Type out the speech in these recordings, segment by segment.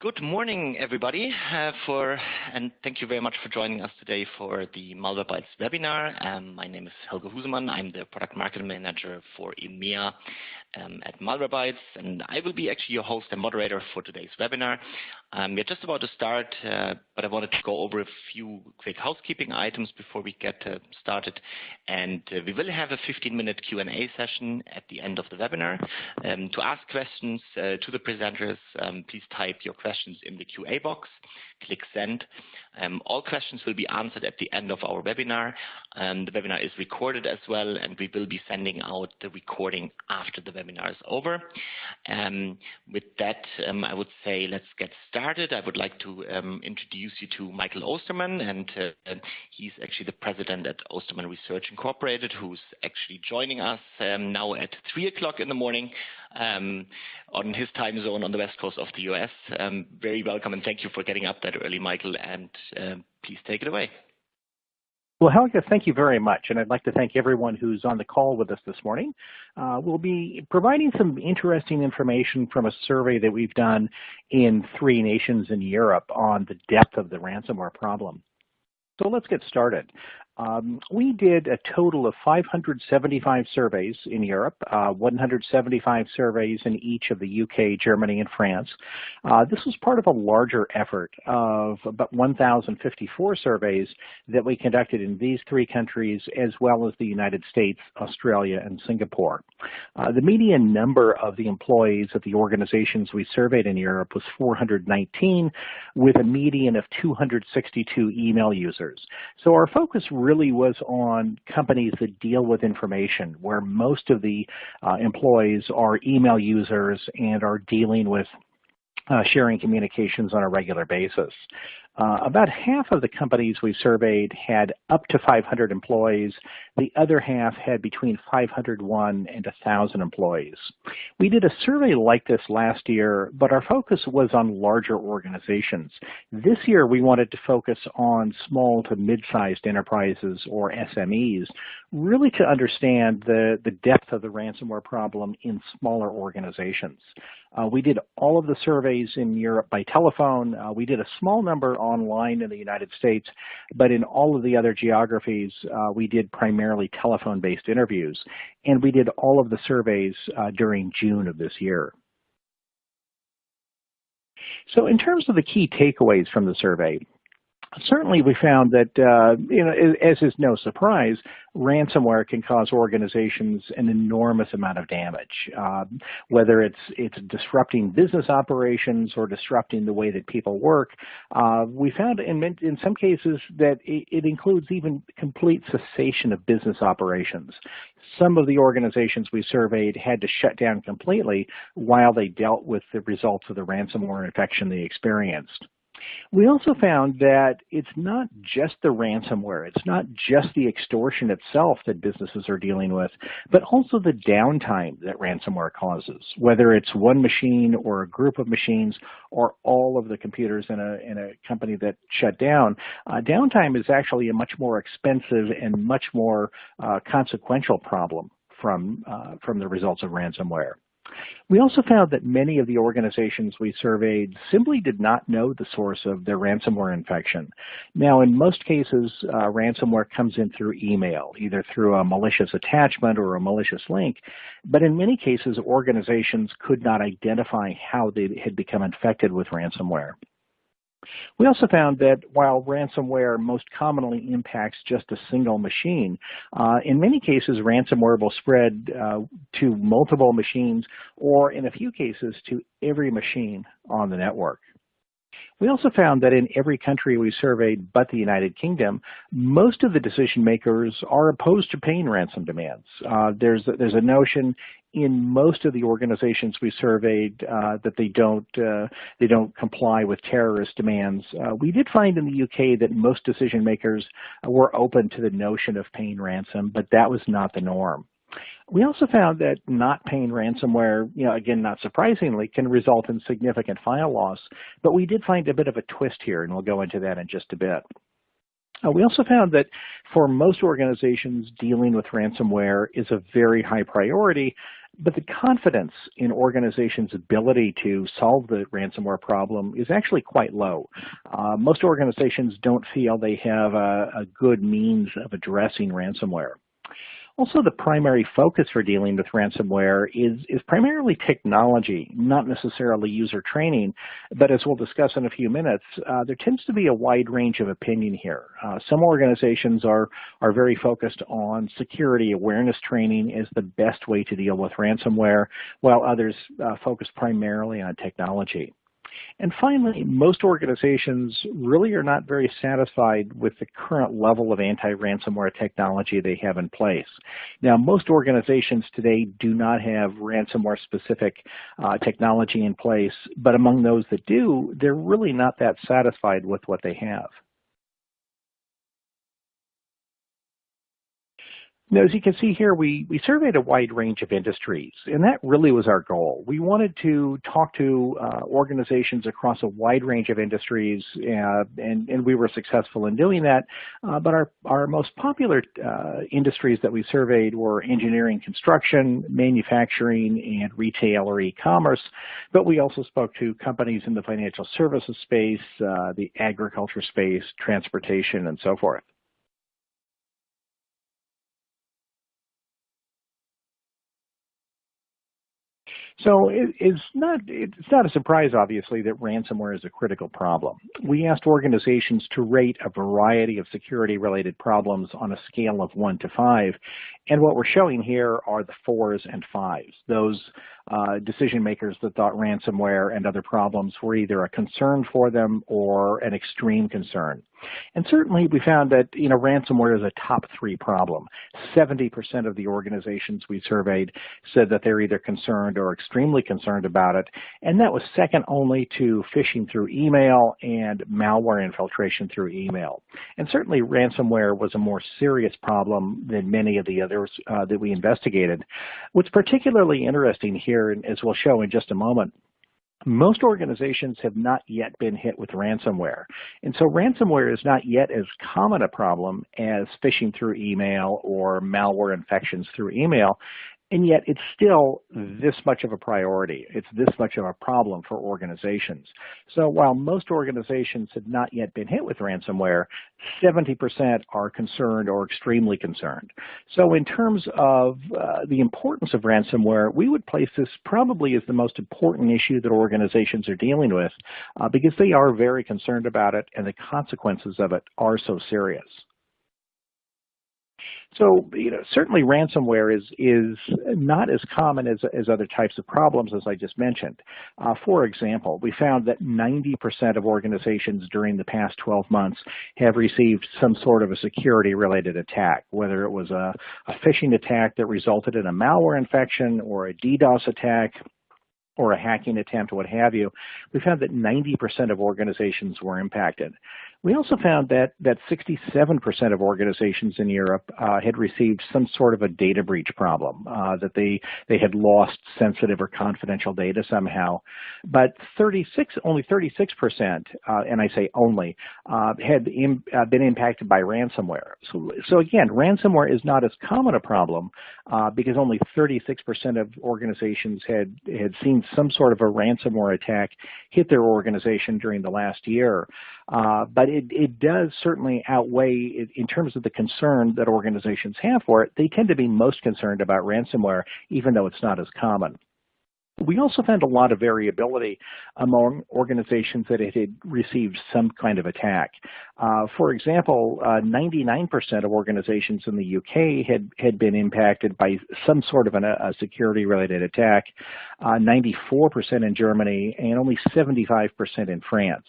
Good morning, everybody, and thank you very much for joining us today for the Malwarebytes webinar. My name is Helge Husemann. I'm the Product Marketing Manager for EMEA at Malwarebytes, and I will be actually your host and moderator for today's webinar. We're just about to start, but I wanted to go over a few quick housekeeping items before we get started. And we will have a 15-minute Q&A session at the end of the webinar. To ask questions to the presenters, please type your questions in the QA box, click send. All questions will be answered at the end of our webinar. The webinar is recorded as well, and we will be sending out the recording after the webinar is over. With that, I would say let's get started. I would like to introduce you to Michael Osterman, and he's actually the president at Osterman Research Incorporated, who's actually joining us now at 3 o'clock in the morning on his time zone on the west coast of the US. Very welcome, and thank you for getting up that early, Michael, and please take it away. Well, Helge, thank you very much, and I'd like to thank everyone who's on the call with us this morning. We'll be providing some interesting information from a survey that we've done in 3 nations in Europe on the depth of the ransomware problem. So let's get started. We did a total of 575 surveys in Europe, 175 surveys in each of the UK, Germany, and France. This was part of a larger effort of about 1,054 surveys that we conducted in these 3 countries, as well as the United States, Australia, and Singapore. The median number of the employees of the organizations we surveyed in Europe was 419, with a median of 262 email users. So our focus really was on companies that deal with information, where most of the employees are email users and are dealing with sharing communications on a regular basis. About half of the companies we surveyed had up to 500 employees. The other half had between 501 and 1,000 employees. We did a survey like this last year, but our focus was on larger organizations. This year, we wanted to focus on small to mid-sized enterprises, or SMEs, really to understand the depth of the ransomware problem in smaller organizations. We did all of the surveys in Europe by telephone. We did a small number online in the United States, but in all of the other geographies, we did primarily telephone-based interviews, and we did all of the surveys during June of this year. So in terms of the key takeaways from the survey, certainly we found that, as is no surprise, ransomware can cause organizations an enormous amount of damage, whether it's disrupting business operations or disrupting the way that people work. We found in some cases that it includes even complete cessation of business operations. Some of the organizations we surveyed had to shut down completely while they dealt with the results of the ransomware infection they experienced. We also found that it's not just the ransomware, it's not just the extortion itself that businesses are dealing with, but also the downtime that ransomware causes, whether it's one machine or a group of machines or all of the computers in a company that shut down. Downtime is actually a much more expensive and much more consequential problem from the results of ransomware. We also found that many of the organizations we surveyed simply did not know the source of their ransomware infection. Now, in most cases, ransomware comes in through email, either through a malicious attachment or a malicious link, but in many cases, organizations could not identify how they had become infected with ransomware. We also found that while ransomware most commonly impacts just a single machine, in many cases ransomware will spread to multiple machines, or in a few cases to every machine on the network. We also found that in every country we surveyed but the United Kingdom, most of the decision makers are opposed to paying ransom demands. There's a notion in most of the organizations we surveyed that they don't comply with terrorist demands. We did find in the UK that most decision makers were open to the notion of paying ransom, but that was not the norm. We also found that not paying ransomware, again, not surprisingly, can result in significant file loss, but we did find a bit of a twist here, and we'll go into that in just a bit. We also found that for most organizations, dealing with ransomware is a very high priority, But the confidence in organizations' ability to solve the ransomware problem is actually quite low. Most organizations don't feel they have a good means of addressing ransomware. Also, the primary focus for dealing with ransomware is primarily technology, not necessarily user training. But as we'll discuss in a few minutes, there tends to be a wide range of opinion here. Some organizations are very focused on security awareness training as the best way to deal with ransomware, while others focus primarily on technology. And finally, most organizations really are not very satisfied with the current level of anti-ransomware technology they have in place. Now, most organizations today do not have ransomware-specific technology in place, but among those that do, they're really not that satisfied with what they have. Now, as you can see here, we surveyed a wide range of industries, and that really was our goal. We wanted to talk to organizations across a wide range of industries, and we were successful in doing that. But our most popular industries that we surveyed were engineering, construction, manufacturing, and retail or e-commerce. But we also spoke to companies in the financial services space, the agriculture space, transportation, and so forth. So it's not a surprise, obviously, that ransomware is a critical problem. We asked organizations to rate a variety of security-related problems on a scale of 1 to 5, and what we're showing here are the 4s and 5s, those decision makers that thought ransomware and other problems were either a concern for them or an extreme concern. And certainly we found that ransomware is a top 3 problem. 70% of the organizations we surveyed said that they're either concerned or extremely concerned about it, and that was second only to phishing through email and malware infiltration through email. And certainly ransomware was a more serious problem than many of the others that we investigated. What's particularly interesting here, and as we'll show in just a moment, most organizations have not yet been hit with ransomware. And so ransomware is not yet as common a problem as phishing through email or malware infections through email. And yet it's still this much of a priority. It's this much of a problem for organizations. So while most organizations have not yet been hit with ransomware, 70% are concerned or extremely concerned. So in terms of the importance of ransomware, we would place this probably as the most important issue that organizations are dealing with because they are very concerned about it and the consequences of it are so serious. So, certainly ransomware is not as common as other types of problems, as I just mentioned. For example, we found that 90% of organizations during the past 12 months have received some sort of a security-related attack, whether it was a phishing attack that resulted in a malware infection or a DDoS attack or a hacking attempt, what have you. We found that 90% of organizations were impacted. We also found that 67% of organizations in Europe had received some sort of a data breach problem, that they had lost sensitive or confidential data somehow. But only 36%, and I say only, had been impacted by ransomware. So again, ransomware is not as common a problem because only 36% of organizations had seen some sort of a ransomware attack hit their organization during the last year. But it does certainly outweigh, in terms of the concern that organizations have for it, they tend to be most concerned about ransomware, even though it's not as common. We also found a lot of variability among organizations that had received some kind of attack. For example, 99% of organizations in the UK had been impacted by some sort of a security-related attack, 94% in Germany, and only 75% in France.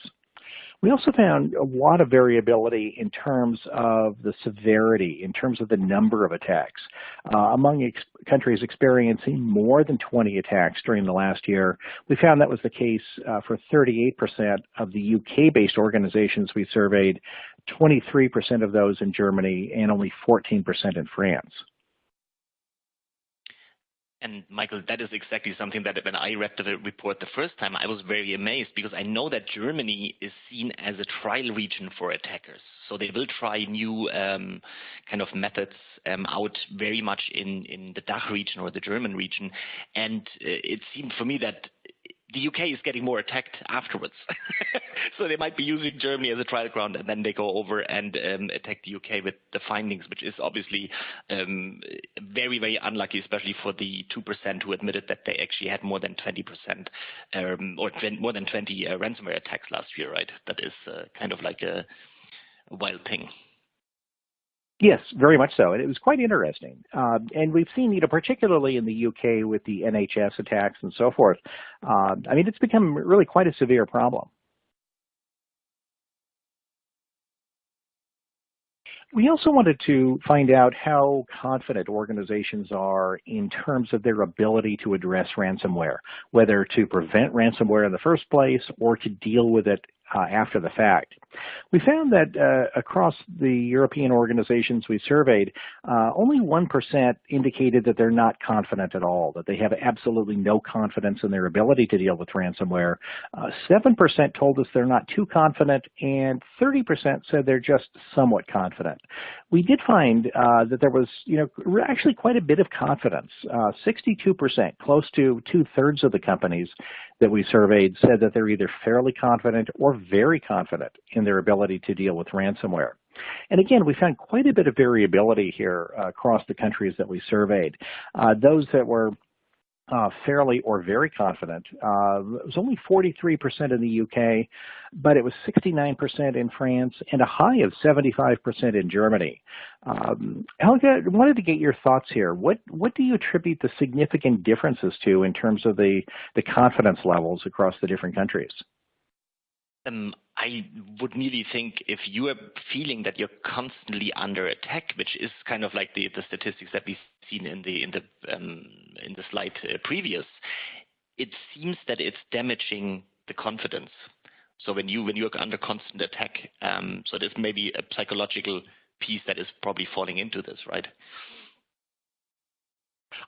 We also found a lot of variability in terms of the severity, in terms of the number of attacks. Among countries experiencing more than 20 attacks during the last year, we found that was the case for 38% of the UK-based organizations we surveyed, 23% of those in Germany, and only 14% in France. And Michael, that is exactly something that when I read the report the first time, I was very amazed because I know that Germany is seen as a trial region for attackers. So they will try new kind of methods out very much in the DACH region or the German region. And it seemed for me that the UK is getting more attacked afterwards. So they might be using Germany as a trial ground, and then they go over and attack the UK with the findings, which is obviously very, very unlucky, especially for the 2% who admitted that they actually had more than 20% more than 20 ransomware attacks last year, right? That is kind of like a wild thing. Yes, very much so. And it was quite interesting. And we've seen, particularly in the UK with the NHS attacks and so forth, I mean, it's become really quite a severe problem. We also wanted to find out how confident organizations are in terms of their ability to address ransomware, whether to prevent ransomware in the first place or to deal with it after the fact. We found that across the European organizations we surveyed, only 1% indicated that they're not confident at all, that they have absolutely no confidence in their ability to deal with ransomware. 7% told us they're not too confident, and 30% said they're just somewhat confident. We did find that there was, actually quite a bit of confidence. 62%, close to 2/3 of the companies that we surveyed said that they're either fairly confident or very confident in their ability to deal with ransomware. And again, we found quite a bit of variability here across the countries that we surveyed. Those that were fairly or very confident, it was only 43% in the UK, but it was 69% in France and a high of 75% in Germany. Helga, I wanted to get your thoughts here. What do you attribute the significant differences to in terms of the confidence levels across the different countries? I would really think if you are feeling that you're constantly under attack, which is kind of like the statistics that we've seen in the slide previous, it seems that it's damaging the confidence. So when you're under constant attack, so there's maybe a psychological piece that is probably falling into this, right?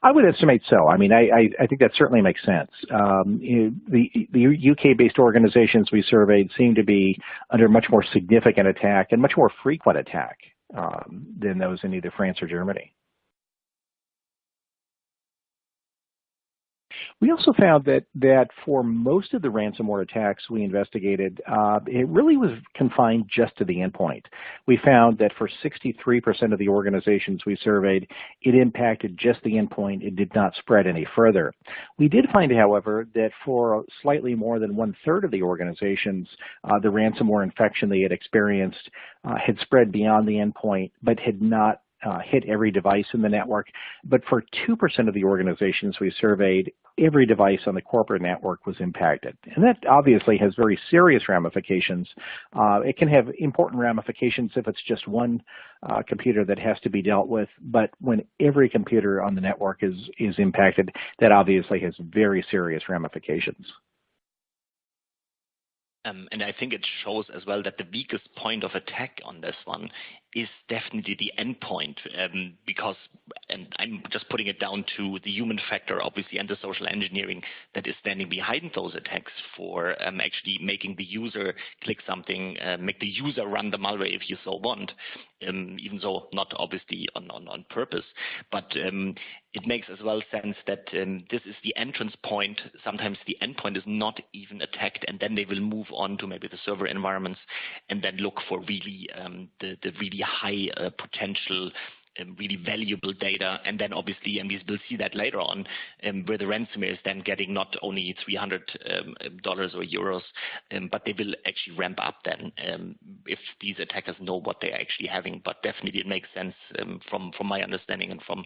I would estimate so. I mean, I think that certainly makes sense. The UK-based organizations we surveyed seem to be under much more significant attack and much more frequent attack than those in either France or Germany. We also found that for most of the ransomware attacks we investigated, it really was confined just to the endpoint. We found that for 63% of the organizations we surveyed, it impacted just the endpoint. It did not spread any further. We did find, however, that for slightly more than 1/3 of the organizations, the ransomware infection they had experienced had spread beyond the endpoint, but had not hit every device in the network. But for 2% of the organizations we surveyed, every device on the corporate network was impacted. And that obviously has very serious ramifications. It can have important ramifications if it's just one computer that has to be dealt with, but when every computer on the network is impacted, that obviously has very serious ramifications. And I think it shows as well that the weakest point of attack on this one is definitely the endpoint, because, and I'm just putting it down to the human factor, obviously, and the social engineering that is standing behind those attacks for actually making the user click something, make the user run the malware if you so want, even though not obviously on purpose. But it makes as well sense that this is the entrance point. Sometimes the endpoint is not even attacked, and then they will move on to maybe the server environments and then look for really the really high potential, really valuable data. And then obviously, and we will see that later on, where the ransomware is then getting not only $300 or euros, but they will actually ramp up then if these attackers know what they're actually having. But definitely it makes sense from my understanding and from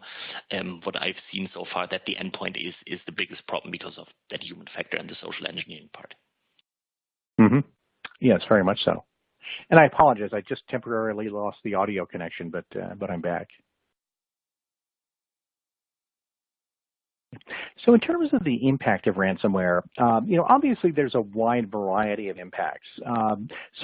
what I've seen so far that the endpoint is the biggest problem because of that human factor and the social engineering part. Mm-hmm. Yes, very much so. And I apologize, I just temporarily lost the audio connection, but I'm back. So in terms of the impact of ransomware, obviously there's a wide variety of impacts.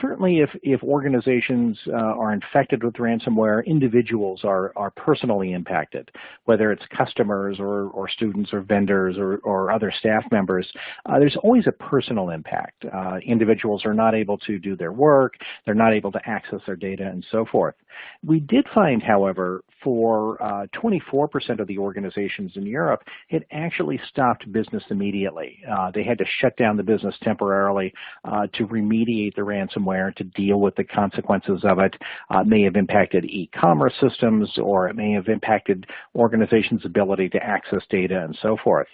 Certainly if organizations are infected with ransomware, individuals are personally impacted, whether it's customers or students or vendors or other staff members. There's always a personal impact. Individuals are not able to do their work, they're not able to access their data and so forth. We did find, however, for 24% of the organizations in Europe, it actually stopped business immediately. They had to shut down the business temporarily to remediate the ransomware, to deal with the consequences of it. It may have impacted e-commerce systems, or it may have impacted organizations' ability to access data and so forth.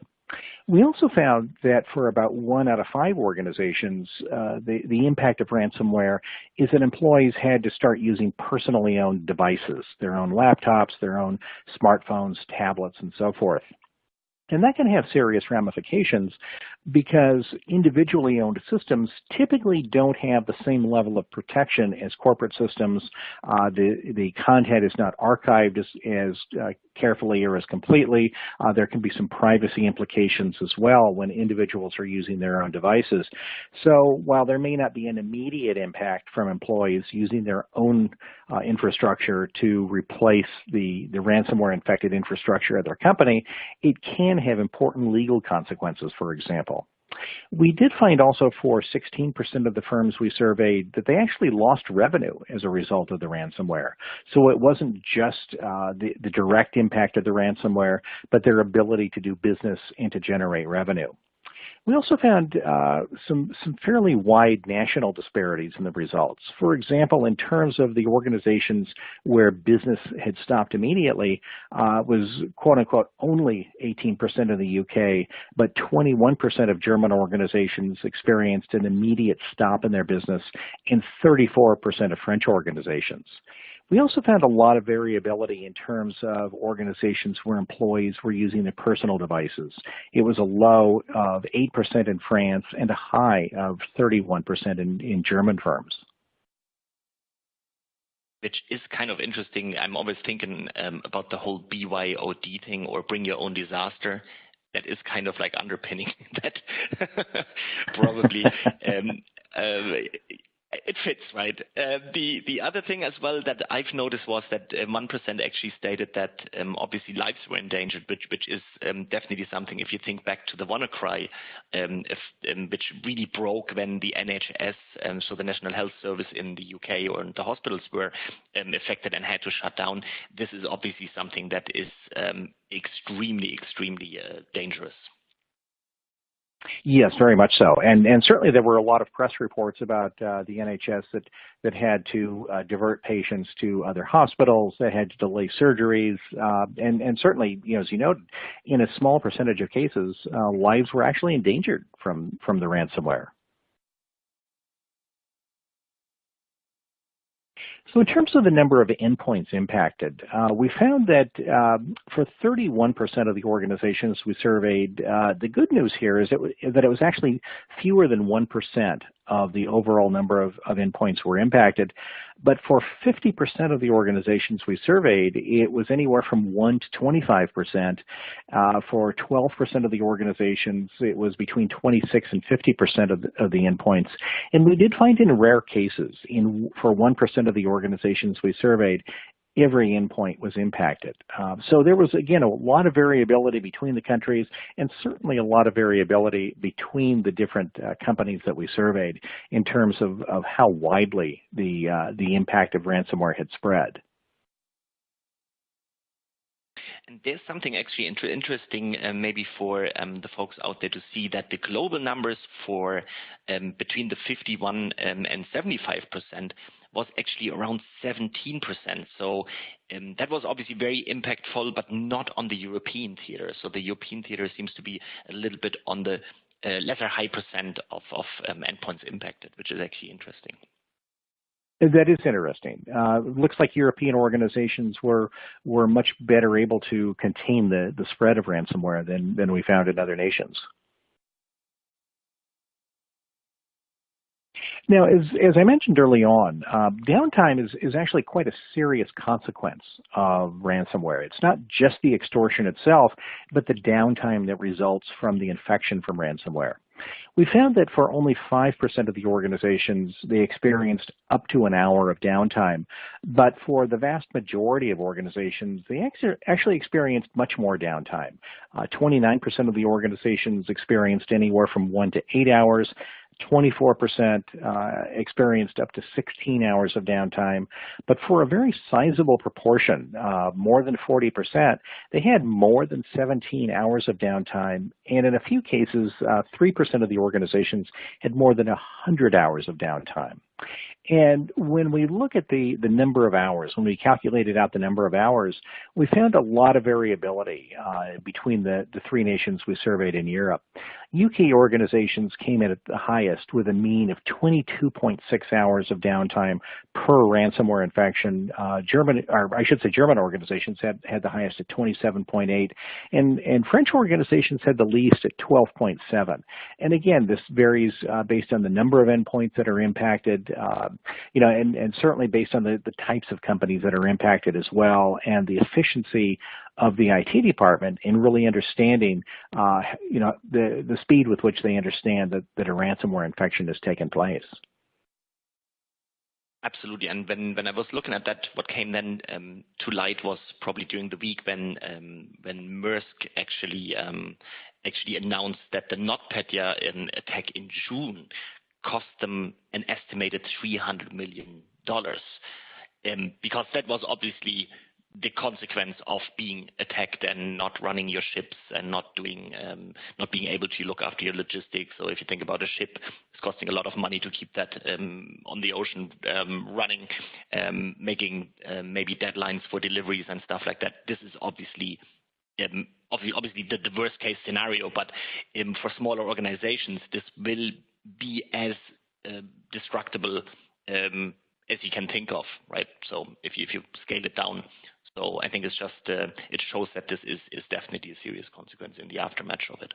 We also found that for about 1 out of 5 organizations, the impact of ransomware is that employees had to start using personally owned devices, their own laptops, their own smartphones, tablets, and so forth. And that can have serious ramifications because individually owned systems typically don't have the same level of protection as corporate systems. The content is not archived as carefully or as completely. There can be some privacy implications as well when individuals are using their own devices. So while there may not be an immediate impact from employees using their own infrastructure to replace the ransomware infected infrastructure of their company, it can have important legal consequences, for example. We did find also for 16% of the firms we surveyed that they actually lost revenue as a result of the ransomware. So it wasn't just the direct impact of the ransomware, but their ability to do business and to generate revenue. We also found some fairly wide national disparities in the results. For example, in terms of the organizations where business had stopped immediately, was quote-unquote only 18% of the UK, but 21% of German organizations experienced an immediate stop in their business, and 34% of French organizations. We also found a lot of variability in terms of organizations where employees were using their personal devices. It was a low of 8% in France and a high of 31% in German firms. Which is kind of interesting. I'm always thinking about the whole BYOD thing, or bring your own disaster. That is kind of like underpinning that probably. It fits, right? The other thing as well that I've noticed was that 1% actually stated that obviously lives were endangered, which is definitely something. If you think back to the WannaCry, which really broke when the NHS, so the National Health Service in the UK, or the hospitals were affected and had to shut down. This is obviously something that is extremely dangerous. Yes, very much so. And certainly there were a lot of press reports about the NHS that had to divert patients to other hospitals, that had to delay surgeries, and certainly, as you noted, in a small percentage of cases, lives were actually endangered from the ransomware. So in terms of the number of endpoints impacted, we found that for 31% of the organizations we surveyed, the good news here is that it was actually fewer than 1% of the overall number of endpoints were impacted. But for 50% of the organizations we surveyed, it was anywhere from 1 to 25%. For 12% of the organizations, it was between 26 and 50% of the endpoints. And we did find in rare cases, for 1% of the organizations we surveyed, every endpoint was impacted. So there was, again, a lot of variability between the countries, and certainly a lot of variability between the different companies that we surveyed in terms of how widely the impact of ransomware had spread. And there's something actually interesting maybe for the folks out there to see that the global numbers for between the 51 and 75% was actually around 17%. So that was obviously very impactful, but not on the European theater. So the European theater seems to be a little bit on the lesser high percent of endpoints impacted, which is actually interesting. That is interesting. It looks like European organizations were much better able to contain the spread of ransomware than we found in other nations. Now, as I mentioned early on, downtime is actually quite a serious consequence of ransomware. It's not just the extortion itself, but the downtime that results from the infection from ransomware. We found that for only 5% of the organizations, they experienced up to an hour of downtime. But for the vast majority of organizations, they actually experienced much more downtime. 29% of the organizations experienced anywhere from 1 to 8 hours. 24% experienced up to 16 hours of downtime, but for a very sizable proportion, more than 40%, they had more than 17 hours of downtime, and in a few cases, 3% of the organizations had more than 100 hours of downtime. And when we look at the number of hours, when we calculated out the number of hours, we found a lot of variability between the three nations we surveyed in Europe. UK organizations came in at the highest with a mean of 22.6 hours of downtime per ransomware infection. German organizations had the highest at 27.8, and French organizations had the least at 12.7. And again, this varies based on the number of endpoints that are impacted, and certainly based on the types of companies that are impacted as well, and the efficiency of the IT department in really understanding, the speed with which they understand that a ransomware infection has taken place. Absolutely, and when I was looking at that, what came then to light was probably during the week when Maersk actually announced that the NotPetya attack in June cost them an estimated $300 million, because that was obviously the consequence of being attacked and not running your ships and not being able to look after your logistics. So if you think about a ship, it's costing a lot of money to keep that on the ocean running, making maybe deadlines for deliveries and stuff like that. This is obviously the worst case scenario, but for smaller organizations, this will be as destructible as you can think of, right? So if you scale it down. So I think it's just, it shows that this is definitely a serious consequence in the aftermath of it.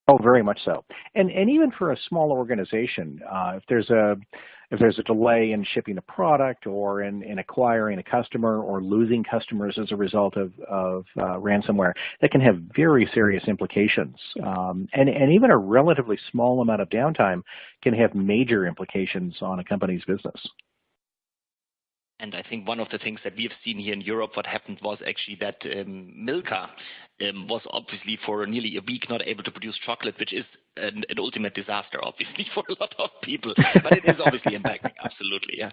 Oh, very much so. And even for a small organization, if there's a delay in shipping a product or in acquiring a customer or losing customers as a result of ransomware, that can have very serious implications. And even a relatively small amount of downtime can have major implications on a company's business. And I think one of the things that we have seen here in Europe, what happened was actually that Milka was obviously for nearly a week not able to produce chocolate, which is an ultimate disaster, obviously, for a lot of people. But it is obviously impacting, absolutely, yeah.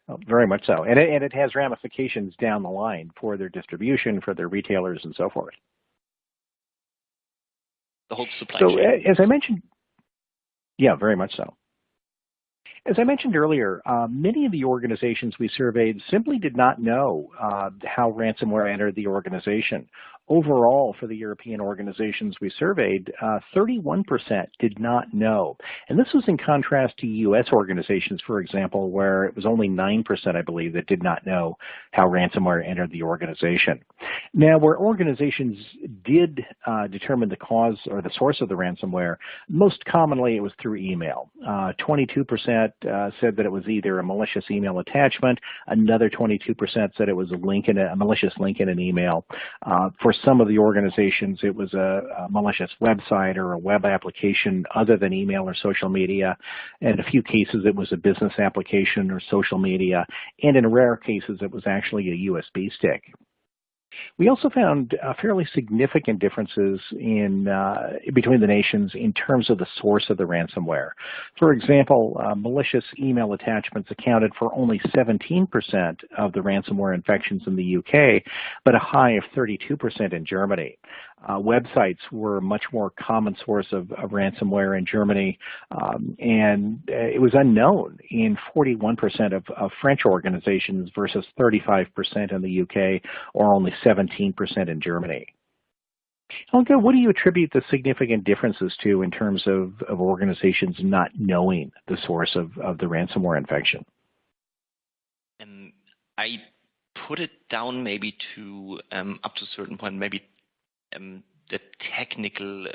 Oh, very much so. And it has ramifications down the line for their distribution, for their retailers, and so forth. The whole supply chain. So as I mentioned, yeah, very much so. As I mentioned earlier, many of the organizations we surveyed simply did not know how ransomware entered the organization. Overall, for the European organizations we surveyed, 31% did not know. And this was in contrast to U.S. organizations, for example, where it was only 9%, I believe, that did not know how ransomware entered the organization. Now, where organizations did determine the cause or the source of the ransomware, most commonly it was through email. 22% said that it was either a malicious email attachment. Another 22% said it was a malicious link in an email. For some of the organizations, it was a malicious website or a web application other than email or social media. In a few cases, it was a business application or social media. And in rare cases, it was actually a USB stick. We also found fairly significant differences between the nations in terms of the source of the ransomware. For example, malicious email attachments accounted for only 17% of the ransomware infections in the UK, but a high of 32% in Germany. Websites were a much more common source of ransomware in Germany, and it was unknown in 41% of French organizations versus 35% in the UK, or only 17% in Germany. Helga, what do you attribute the significant differences to in terms of organizations not knowing the source of the ransomware infection? I put it down maybe to, up to a certain point, maybe the technical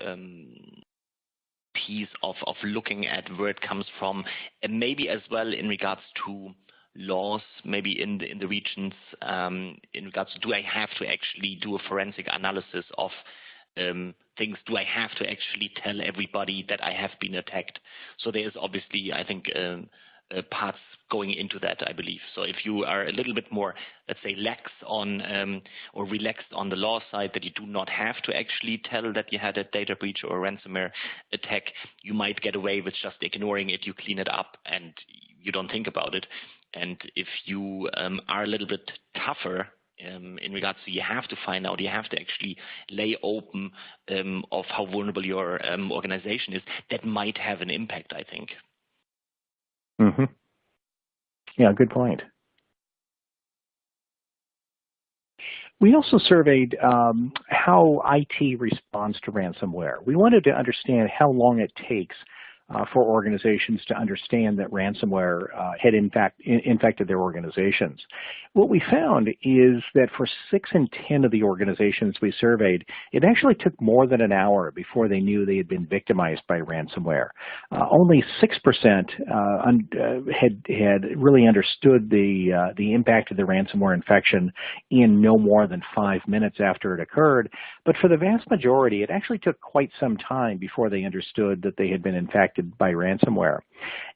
piece of looking at where it comes from, and maybe as well in regards to laws, maybe in the regions, in regards to, do I have to actually do a forensic analysis of things? Do I have to actually tell everybody that I have been attacked? So there is obviously, I think, parts going into that, I believe. So if you are a little bit more, let's say, lax on or relaxed on the law side, that you do not have to actually tell that you had a data breach or a ransomware attack, you might get away with just ignoring it. You clean it up and you don't think about it. And if you are a little bit tougher in regards to, you have to find out, you have to actually lay open of how vulnerable your organization is, that might have an impact, I think. Mm-hmm. Yeah, good point. We also surveyed how IT responds to ransomware. We wanted to understand how long it takes for organizations to understand that ransomware had infected their organizations. What we found is that for 6 in 10 of the organizations we surveyed, it actually took more than an hour before they knew they had been victimized by ransomware. Only 6% had really understood the impact of the ransomware infection in no more than 5 minutes after it occurred. But for the vast majority, it actually took quite some time before they understood that they had been infected by ransomware.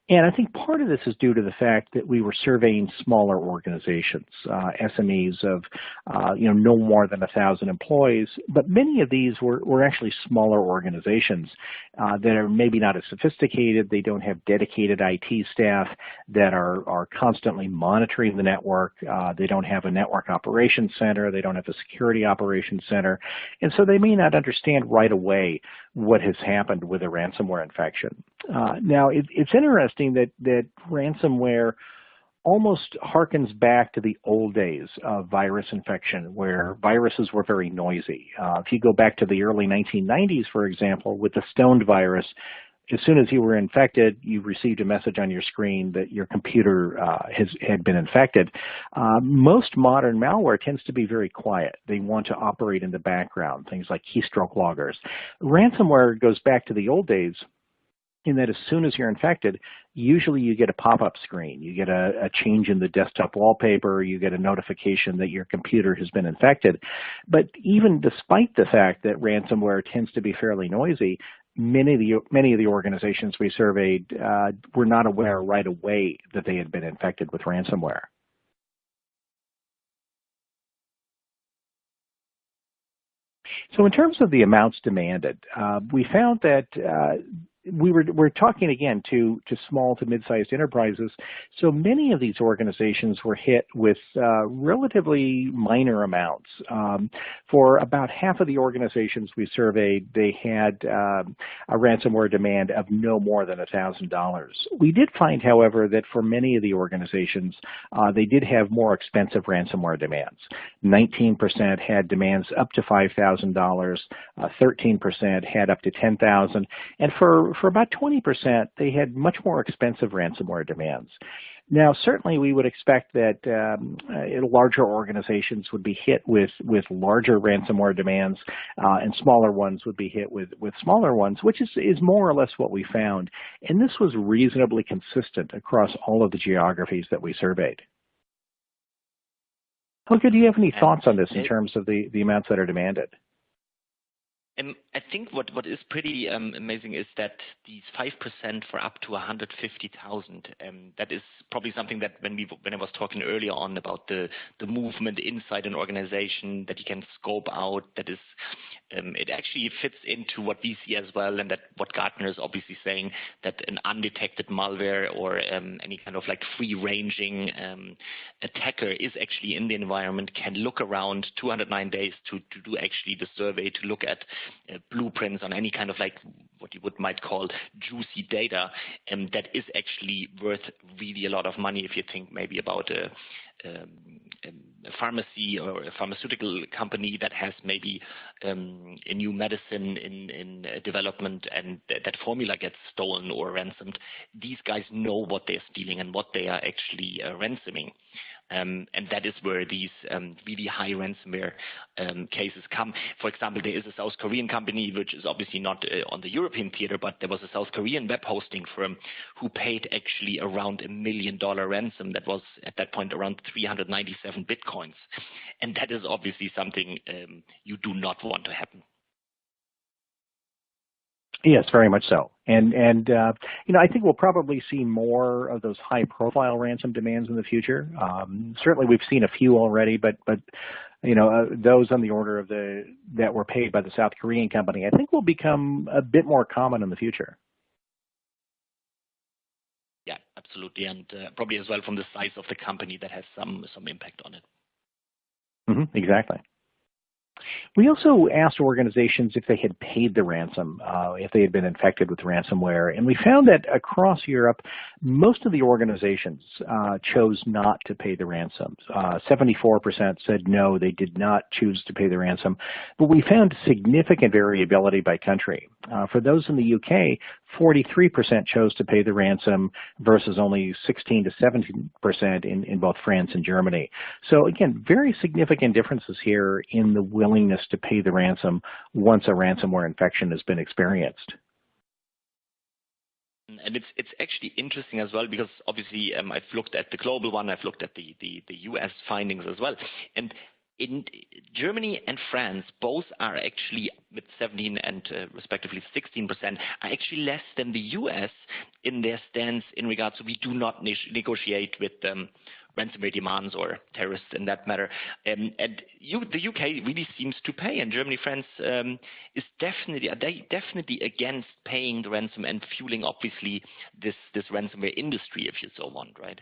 And I think part of this is due to the fact that we were surveying smaller organizations, SMEs of no more than 1,000 employees, but many of these were actually smaller organizations that are maybe not as sophisticated. They don't have dedicated IT staff that are constantly monitoring the network. They don't have a network operations center. They don't have a security operations center. And so they may not understand right away what has happened with a ransomware infection. Now, it's interesting that ransomware almost harkens back to the old days of virus infection, where viruses were very noisy. If you go back to the early 1990s, for example, with the stoned virus, as soon as you were infected, you received a message on your screen that your computer had been infected. Most modern malware tends to be very quiet. They want to operate in the background, things like keystroke loggers. Ransomware goes back to the old days, in that as soon as you're infected, usually you get a pop-up screen. You get a change in the desktop wallpaper. You get a notification that your computer has been infected. But even despite the fact that ransomware tends to be fairly noisy, many of the organizations we surveyed were not aware right away that they had been infected with ransomware. So in terms of the amounts demanded, we found that we're talking again to small to mid-sized enterprises. So many of these organizations were hit with relatively minor amounts. For about half of the organizations we surveyed, they had a ransomware demand of no more than $1,000. We did find, however, that for many of the organizations, they did have more expensive ransomware demands. 19% had demands up to $5,000, 13% had up to $10,000, and for about 20%, they had much more expensive ransomware demands. Now, certainly we would expect that larger organizations would be hit with larger ransomware demands, and smaller ones would be hit with smaller ones, which is more or less what we found. And this was reasonably consistent across all of the geographies that we surveyed. Helga, do you have any thoughts on this in terms of the amounts that are demanded? I think what is pretty amazing is that these 5% for up to 150,000, that is probably something that when I was talking earlier on about the movement inside an organization that you can scope out, that is, it actually fits into what we see as well, and that what Gartner is obviously saying, that an undetected malware or any kind of like free-ranging attacker is actually in the environment, can look around 209 days to do actually the survey, to look at blueprints on any kind of like what you might call juicy data, that is actually worth really a lot of money if you think maybe about a pharmacy or a pharmaceutical company that has maybe a new medicine in development, and that formula gets stolen or ransomed, these guys know what they're stealing and what they are actually ransoming. And that is where these really high ransomware cases come. For example, there is a South Korean company, which is obviously not on the European theater, but there was a South Korean web hosting firm who paid actually around $1 million ransom. That was at that point around 397 bitcoins. And that is obviously something you do not want to happen. Yes, very much so. And I think we'll probably see more of those high-profile ransom demands in the future. Certainly, we've seen a few already, but those on the order of that were paid by the South Korean company, I think will become a bit more common in the future. Yeah, absolutely, and probably as well from the size of the company that has some impact on it. Mm-hmm, exactly. We also asked organizations if they had paid the ransom, if they had been infected with ransomware, and we found that across Europe, most of the organizations chose not to pay the ransom. 74% said no, they did not choose to pay the ransom, but we found significant variability by country. For those in the UK, 43% chose to pay the ransom versus only 16 to 17% in both France and Germany. So again, very significant differences here in the willingness to pay the ransom once a ransomware infection has been experienced. And it's actually interesting as well, because obviously I've looked at the global one, I've looked at the US findings as well. And in Germany and France, both are actually with 17 and respectively 16%, are actually less than the US in their stance in regards to we do not negotiate with ransomware demands or terrorists in that matter. And the UK really seems to pay, and Germany, France is definitely against paying the ransom and fueling obviously this ransomware industry, if you so want, right?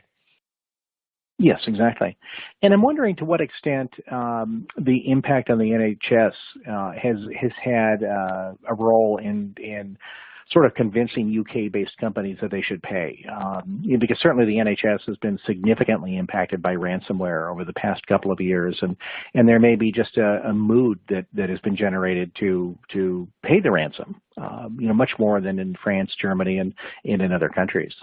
Yes, exactly. And I'm wondering to what extent the impact on the NHS has had a role in sort of convincing UK-based companies that they should pay. Because certainly the NHS has been significantly impacted by ransomware over the past couple of years, and there may be just a mood that has been generated to pay the ransom, much more than in France, Germany, and in other countries.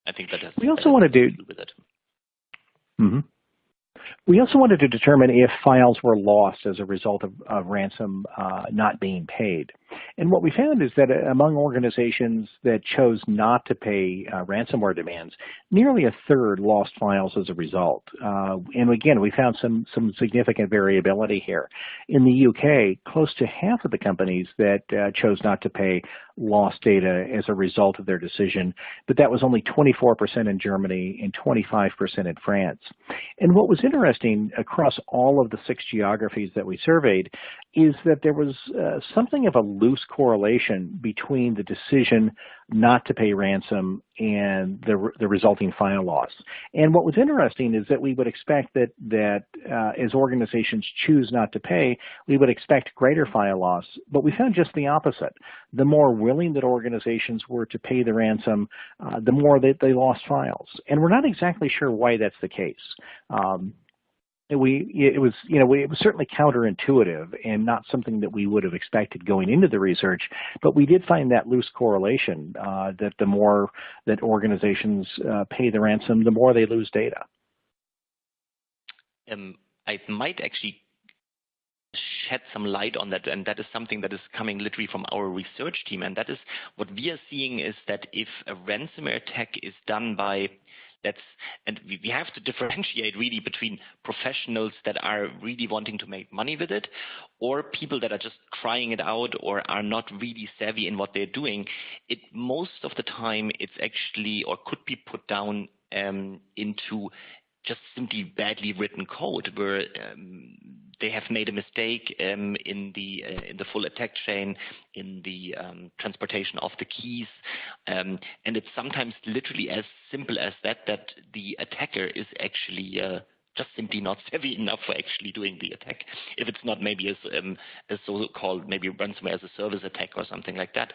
I think that has we also wanted to do with it. Mm-hmm. We also wanted to determine if files were lost as a result of ransom not being paid. And what we found is that among organizations that chose not to pay ransomware demands, nearly a third lost files as a result. And again, we found some significant variability here. In the UK, close to half of the companies that chose not to pay lost data as a result of their decision, but that was only 24% in Germany and 25% in France. And what was interesting across all of the 6 geographies that we surveyed is that there was something of a loose correlation between the decision not to pay ransom and the resulting file loss. And what was interesting is that we would expect that as organizations choose not to pay, we would expect greater file loss, but we found just the opposite. The more willing that organizations were to pay the ransom, the more that they lost files. And we're not exactly sure why that's the case. It was certainly counterintuitive and not something that we would have expected going into the research, but we did find that loose correlation that the more that organizations pay the ransom, the more they lose data. I might actually shed some light on that, and that is something that is coming literally from our research team, and that is what we are seeing is that if a ransomware attack is done by and we have to differentiate really between professionals that are really wanting to make money with it, or people that are just trying it out or are not really savvy in what they're doing. Most of the time it's actually, or could be put down into just simply badly written code where they have made a mistake in the full attack chain, in the transportation of the keys, and it's sometimes literally as simple as that the attacker is actually just simply not savvy enough for actually doing the attack. If it's not maybe a so-called maybe ransomware as a service attack or something like that.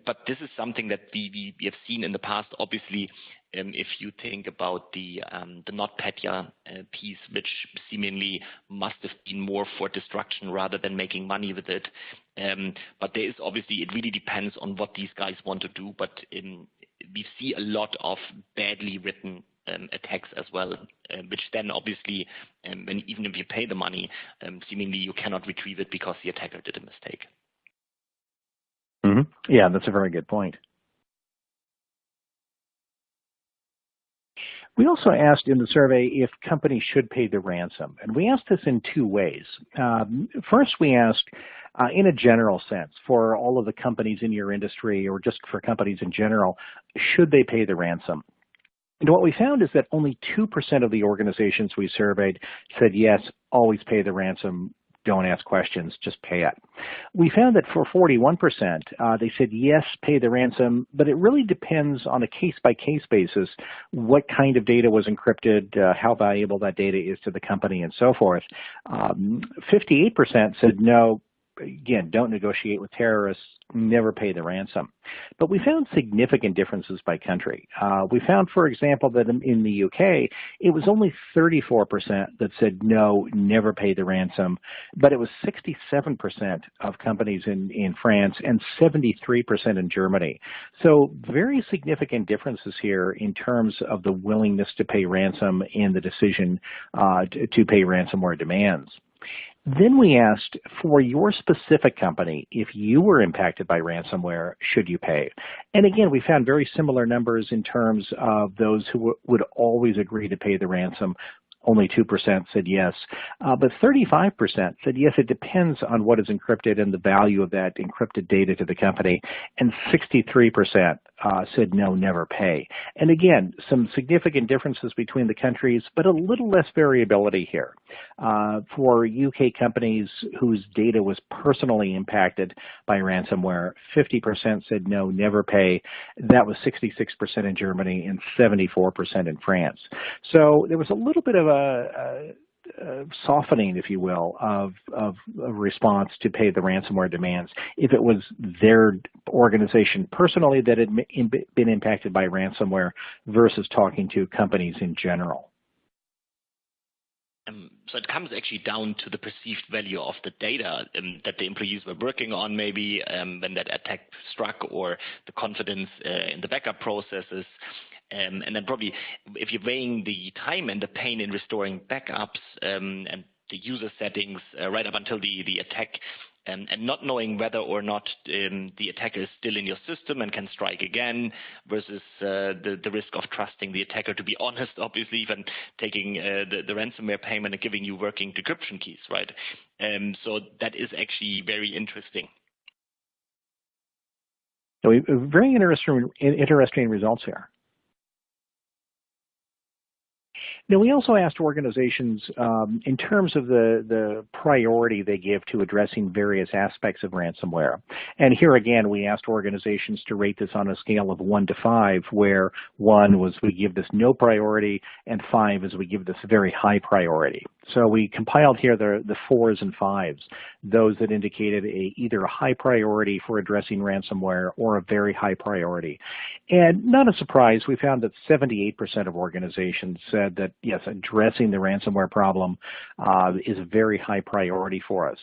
But this is something that we have seen in the past. Obviously, if you think about the NotPetya piece, which seemingly must have been more for destruction rather than making money with it. But there is obviously, it really depends on what these guys want to do. But we see a lot of badly written attacks as well, which then obviously, even if you pay the money, seemingly you cannot retrieve it because the attacker did a mistake. Mm-hmm. Yeah, that's a very good point. We also asked in the survey if companies should pay the ransom, and we asked this in two ways. First, we asked, in a general sense, for all of the companies in your industry or just for companies in general, should they pay the ransom? And what we found is that only 2% of the organizations we surveyed said, yes, always pay the ransom, don't ask questions, just pay it. We found that for 41%, they said, yes, pay the ransom, but it really depends on a case-by-case basis what kind of data was encrypted, how valuable that data is to the company, and so forth. 58% said, no, again, don't negotiate with terrorists, never pay the ransom. But we found significant differences by country. We found, for example, that in the UK, it was only 34% that said no, never pay the ransom, but it was 67% of companies in France and 73% in Germany. So very significant differences here in terms of the willingness to pay ransom and the decision to pay ransomware demands. Then we asked, for your specific company, if you were impacted by ransomware, should you pay? And again, we found very similar numbers in terms of those who would always agree to pay the ransom. Only 2% said yes, but 35% said yes, it depends on what is encrypted and the value of that encrypted data to the company, and 63% said no, never pay. And again, some significant differences between the countries, but a little less variability here. For UK companies whose data was personally impacted by ransomware, 50% said no, never pay. That was 66% in Germany and 74% in France. So there was a little bit of a softening, if you will, of a response to pay the ransomware demands if it was their organization personally that had been impacted by ransomware versus talking to companies in general. So it comes actually down to the perceived value of the data that the employees were working on, maybe when that attack struck, or the confidence in the backup processes. And then probably if you're weighing the time and the pain in restoring backups and the user settings right up until the attack, and not knowing whether or not the attacker is still in your system and can strike again, versus the risk of trusting the attacker to be honest, obviously, even taking the ransomware payment and giving you working decryption keys, right? So that is actually very interesting. So very interesting results here. Now, we also asked organizations in terms of the priority they give to addressing various aspects of ransomware. And here again, we asked organizations to rate this on a scale of 1 to 5, where 1 was we give this no priority, and 5 is we give this very high priority. So we compiled here the 4s and 5s, those that indicated either a high priority for addressing ransomware or a very high priority. And not a surprise, we found that 78% of organizations said that, yes, addressing the ransomware problem is a very high priority for us.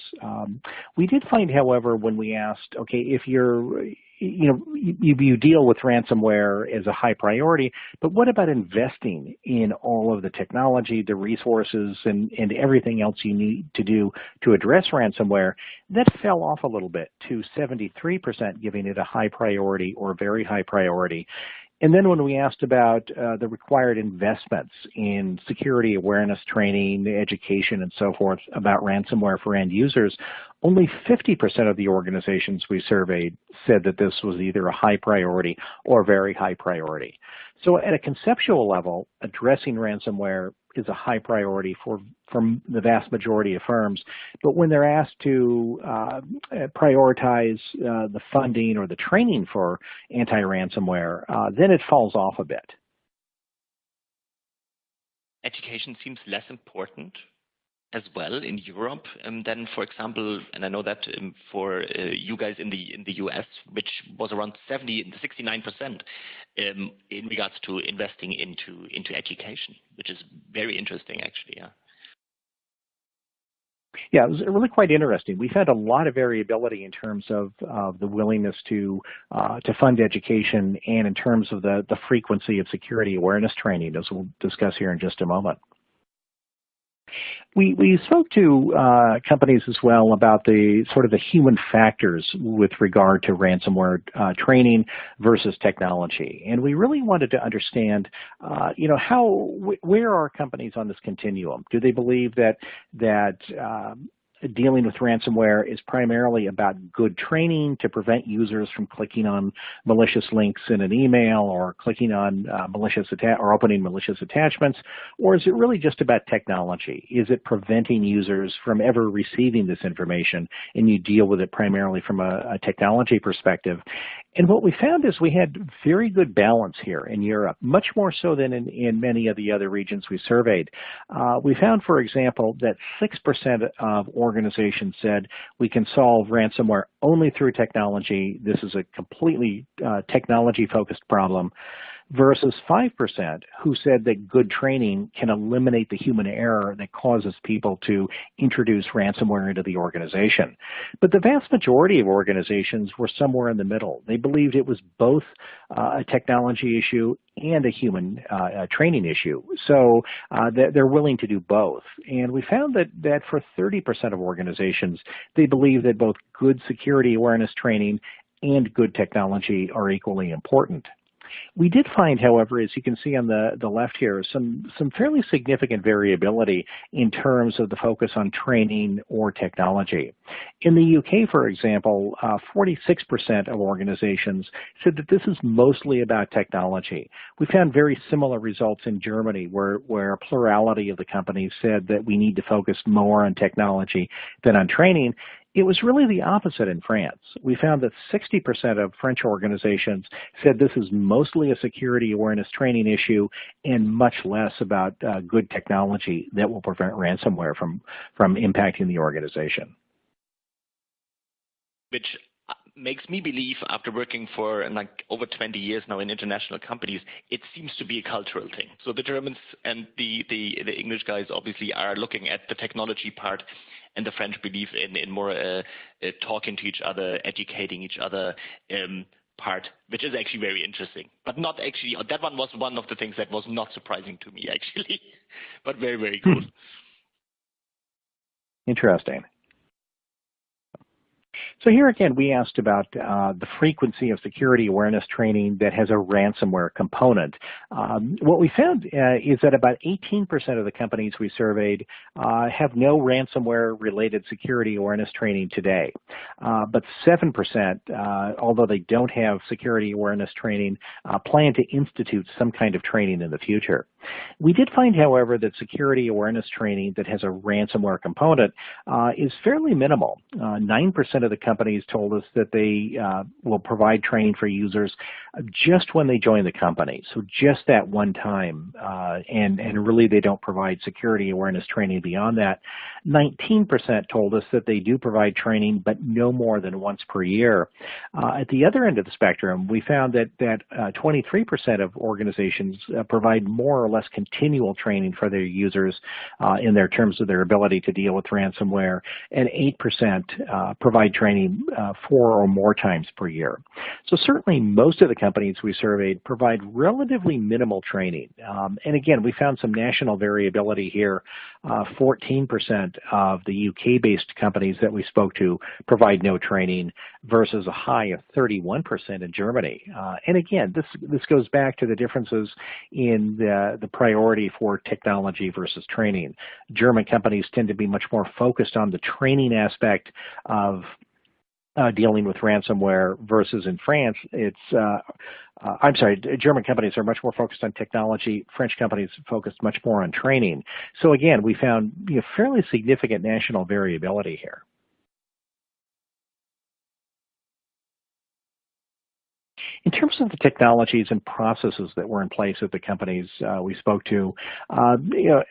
We did find, however, when we asked, okay, if you deal with ransomware as a high priority, but what about investing in all of the technology, the resources, and everything else you need to do to address ransomware? That fell off a little bit to 73% giving it a high priority or very high priority. And then when we asked about the required investments in security awareness training, education, and so forth about ransomware for end users, only 50% of the organizations we surveyed said that this was either a high priority or very high priority. So at a conceptual level, addressing ransomware is a high priority from the vast majority of firms. But when they're asked to prioritize the funding or the training for anti-ransomware, then it falls off a bit. education seems less important as well in Europe than, for example, and I know that for you guys in the US, which was around 69% in regards to investing into education, which is very interesting, actually. Yeah. Yeah, it was really quite interesting. We've had a lot of variability in terms of the willingness to fund education and in terms of the frequency of security awareness training, as we'll discuss here in just a moment. We spoke to companies as well about the sort of the human factors with regard to ransomware training versus technology, and we really wanted to understand, where are companies on this continuum? Do they believe that dealing with ransomware is primarily about good training to prevent users from clicking on malicious links in an email or clicking on or opening malicious attachments, or is it really just about technology? Is it preventing users from ever receiving this information, and you deal with it primarily from a technology perspective? And what we found is we had very good balance here in Europe, much more so than in many of the other regions we surveyed. We found, for example, that 6% of organizations said we can solve ransomware only through technology. This is a completely technology-focused problem, versus 5% who said that good training can eliminate the human error that causes people to introduce ransomware into the organization. But the vast majority of organizations were somewhere in the middle. They believed it was both a technology issue and a human training issue. So they're willing to do both. And we found that for 30% of organizations, they believe that both good security awareness training and good technology are equally important. We did find, however, as you can see on the left here, some fairly significant variability in terms of the focus on training or technology. In the UK, for example, 46% of organizations said that this is mostly about technology. We found very similar results in Germany, where a plurality of the companies said that we need to focus more on technology than on training. It was really the opposite in France. We found that 60% of French organizations said this is mostly a security awareness training issue and much less about good technology that will prevent ransomware from impacting the organization. Which makes me believe, after working for like over 20 years now in international companies, it seems to be a cultural thing. So the Germans and the English guys obviously are looking at the technology part, and the French believe in more talking to each other, educating each other part, which is actually very interesting. But not actually, that one was one of the things that was not surprising to me, actually, but very, very cool. Interesting. So here again, we asked about the frequency of security awareness training that has a ransomware component. What we found is that about 18% of the companies we surveyed have no ransomware-related security awareness training today. But 7%, although they don't have security awareness training, plan to institute some kind of training in the future. We did find, however, that security awareness training that has a ransomware component is fairly minimal. 9% of the companies told us that they will provide training for users just when they join the company, so just that one time, and really they don't provide security awareness training beyond that. 19% told us that they do provide training, but no more than once per year. At the other end of the spectrum, we found that 23% of organizations provide more or less continual training for their users in their terms of their ability to deal with ransomware, and 8% provide training 4 or more times per year. So certainly most of the companies we surveyed provide relatively minimal training. And again, we found some national variability here. 14% of the UK-based companies that we spoke to provide no training versus a high of 31% in Germany. And again, this goes back to the differences in the priority for technology versus training. German companies tend to be much more focused on the training aspect of dealing with ransomware versus in France, German companies are much more focused on technology. French companies focused much more on training. So again, we found fairly significant national variability here. In terms of the technologies and processes that were in place at the companies we spoke to,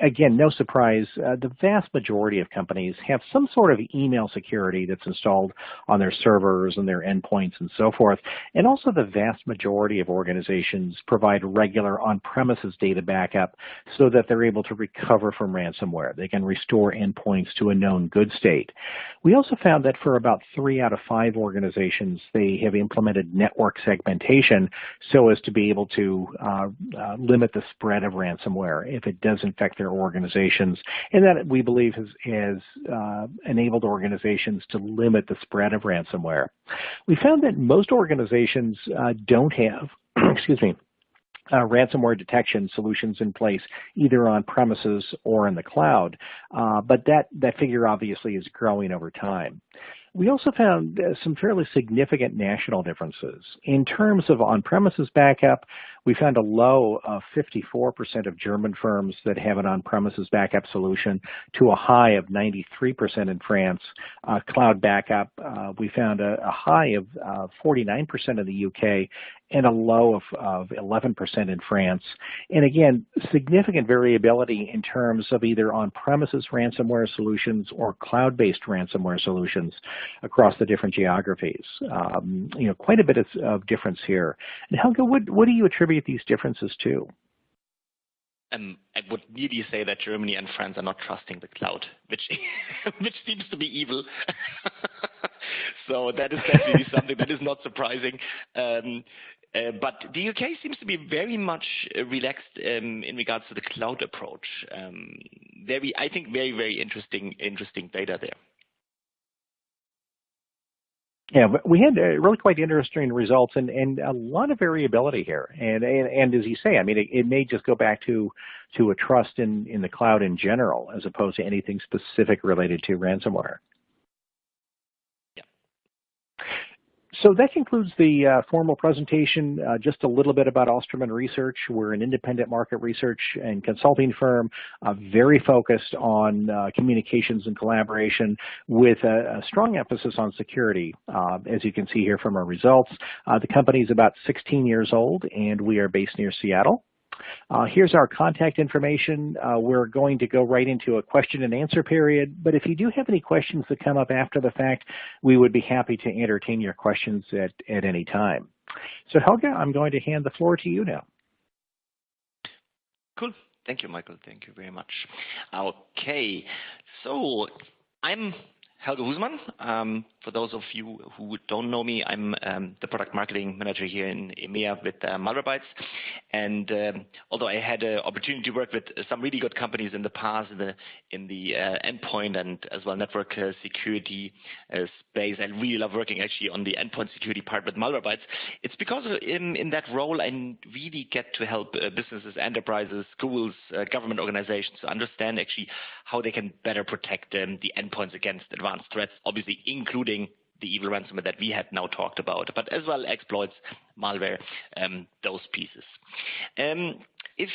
again, no surprise, the vast majority of companies have some sort of email security that's installed on their servers and their endpoints and so forth. And also the vast majority of organizations provide regular on-premises data backup so that they're able to recover from ransomware. They can restore endpoints to a known good state. We also found that for about 3 out of 5 organizations, they have implemented network segmentation so as to be able to limit the spread of ransomware if it does infect their organizations. And that, we believe, has enabled organizations to limit the spread of ransomware. We found that most organizations don't have, excuse me, ransomware detection solutions in place either on premises or in the cloud, but that figure obviously is growing over time. We also found some fairly significant national differences. In terms of on-premises backup, we found a low of 54% of German firms that have an on-premises backup solution to a high of 93% in France. Cloud backup, we found a high of 49% in the UK and a low of 11% in France. And again, significant variability in terms of either on-premises ransomware solutions or cloud-based ransomware solutions across the different geographies. Quite a bit of difference here. And Helge, what do you attribute these differences to? I would nearly say that Germany and France are not trusting the cloud, which seems to be evil. So that is definitely something that is not surprising. But the UK seems to be very much relaxed in regards to the cloud approach. I think very interesting data there. Yeah, but we had really quite interesting results and a lot of variability here. And as you say, I mean, it may just go back to a trust in the cloud in general, as opposed to anything specific related to ransomware. Yeah. So that concludes the formal presentation. Just a little bit about Osterman Research. We're an independent market research and consulting firm, very focused on communications and collaboration with a strong emphasis on security. As you can see here from our results, the company is about 16 years old, and we are based near Seattle. Here's our contact information. We're going to go right into a question and answer period, but if you do have any questions that come up after the fact, we would be happy to entertain your questions at any time. So Helge, I'm going to hand the floor to you now. Cool. Thank you, Michael. Thank you very much. Okay, so I'm Helge Husemann. For those of you who don't know me, I'm the product marketing manager here in EMEA with Malwarebytes. And although I had an opportunity to work with some really good companies in the past in the endpoint and as well network security space, I really love working actually on the endpoint security part with Malwarebytes. It's because in that role I really get to help businesses, enterprises, schools, government organizations to understand actually how they can better protect the endpoints against advanced threats, obviously including the evil ransomware that we had now talked about, but as well exploits, malware, those pieces. If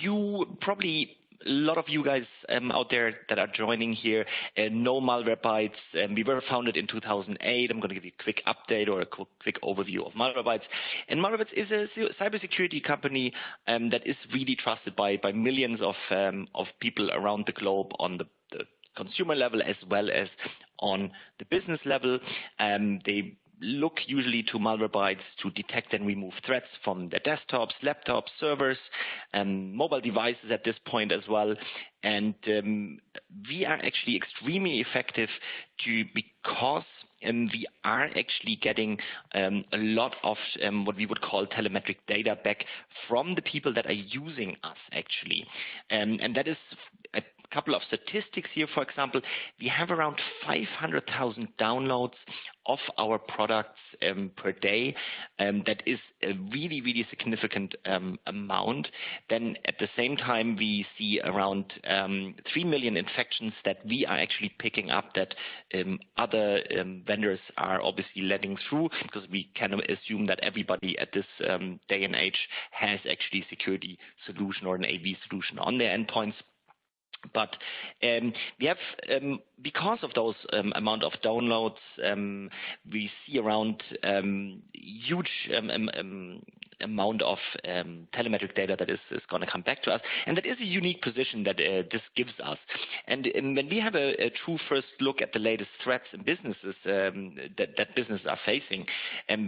you probably, a lot of you guys out there that are joining here know Malwarebytes. We were founded in 2008. I'm going to give you a quick update or a quick overview of Malwarebytes. And Malwarebytes is a cybersecurity company that is really trusted by millions of people around the globe on the consumer level as well as on the business level. They look usually to Malwarebytes to detect and remove threats from their desktops, laptops, servers, and mobile devices at this point as well. And we are actually extremely effective because we are actually getting a lot of what we would call telemetric data back from the people that are using us actually. And that is a couple of statistics here. For example, we have around 500,000 downloads of our products per day. That is a really significant amount. Then at the same time, we see around 3 million infections that we are actually picking up that other vendors are obviously letting through, because we can assume that everybody at this day and age has actually a security solution or an AV solution on their endpoints. But we have, because of those amount of downloads, we see around huge amount of telemetric data that is going to come back to us, and that is a unique position that this gives us. And when we have a true first look at the latest threats and businesses that businesses are facing,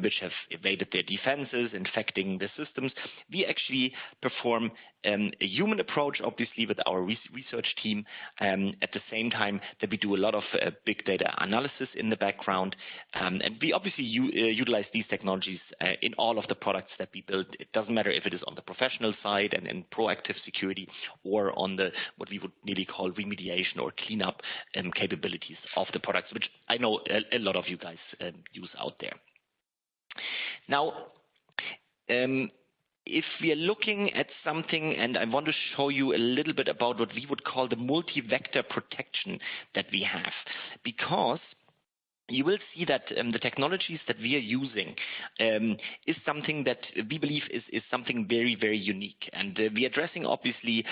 which have evaded their defenses, infecting the systems, we actually perform a human approach, obviously, with our research team, at the same time that we do a lot of big data analysis in the background. And we obviously utilize these technologies in all of the products that we build. It doesn't matter if it is on the professional side and in proactive security, or on the what we would nearly call remediation or cleanup capabilities of the products, which I know a lot of you guys use out there. Now, if we are looking at something, and I want to show you a little bit about what we would call the multi-vector protection that we have, because you will see that the technologies that we are using is something that we believe is something very, very unique. And we are addressing, obviously,